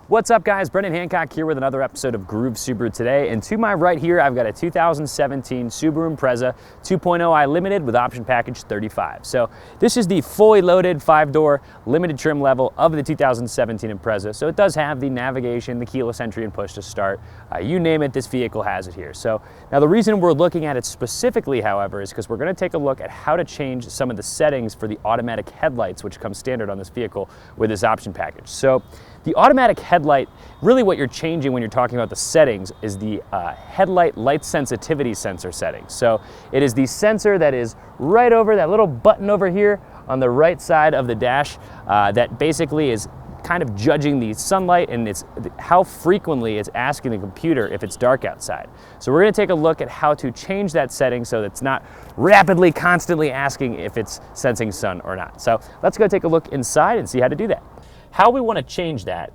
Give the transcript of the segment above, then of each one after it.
What's up guys, Brendan Hancock here with another episode of Groove Subaru today, and to my right here I've got a 2017 Subaru Impreza 2.0i Limited with option package 35. So this is the fully loaded 5-door limited trim level of the 2017 Impreza. So it does have the navigation, the keyless entry and push to start, you name it, this vehicle has it here. So now the reason we're looking at it specifically, however, is because we're going to take a look at how to change some of the settings for the automatic headlights which come standard on this vehicle with this option package. So the automatic headlight, really what you're changing when you're talking about the settings is the headlight light sensitivity sensor settings. So it is the sensor that is right over that little button over here on the right side of the dash that basically is kind of judging the sunlight and it's how frequently it's asking the computer if it's dark outside. So we're going to take a look at how to change that setting so that it's not rapidly, constantly asking if it's sensing sun or not. So let's go take a look inside and see how to do that. How we want to change that,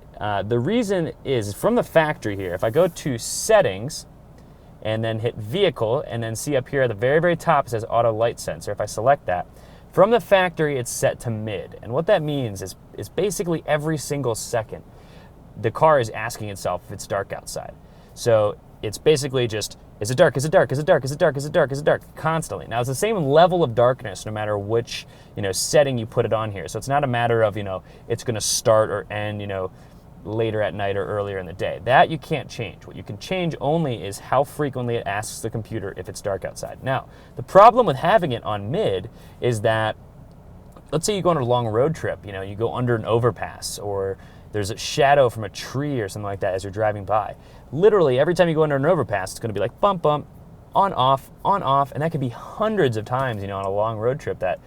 the reason is from the factory here. If I go to settings and then hit vehicle and then see up here at the very, very top it says auto light sensor. If I select that, from the factory it's set to mid. And what that means is basically every single second the car is asking itself if it's dark outside. So it's basically just, is it dark, is it dark, is it dark, is it dark, is it dark, is it dark, constantly. Now it's the same level of darkness no matter which setting you put it on here. So it's not a matter of it's going to start or end later at night or earlier in the day. That you can't change. What you can change only is how frequently it asks the computer if it's dark outside. Now the problem with having it on mid is that, let's say you go on a long road trip, you go under an overpass or there's a shadow from a tree or something like that as you're driving by. Literally every time you go under an overpass, it's going to be like bump, bump, on, off, and that could be hundreds of times, on a long road trip that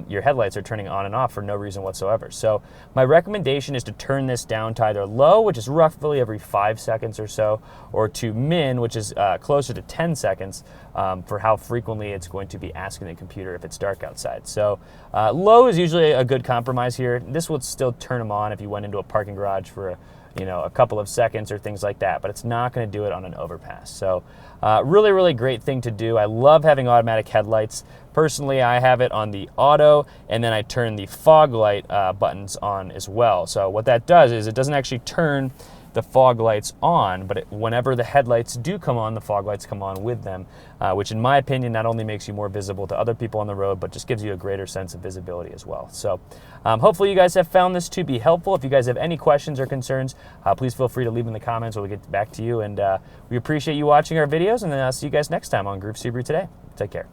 your headlights are turning on and off for no reason whatsoever. So my recommendation is to turn this down to either low, which is roughly every 5 seconds or so, or to min, which is closer to 10 seconds for how frequently it's going to be asking the computer if it's dark outside. So low is usually a good compromise here. This would still turn them on if you went into a parking garage for a couple of seconds or things like that, but it's not going to do it on an overpass. So really, really great thing to do. I love having automatic headlights. Personally, I have it on the auto, and then I turn the fog light buttons on as well. So what that does is it doesn't actually turn the fog lights on, but whenever the headlights do come on, the fog lights come on with them, which in my opinion not only makes you more visible to other people on the road, but just gives you a greater sense of visibility as well. So hopefully you guys have found this to be helpful. If you guys have any questions or concerns, please feel free to leave in the comments or we'll get back to you. And we appreciate you watching our videos, and then I'll see you guys next time on Groove Subaru Today. Take care.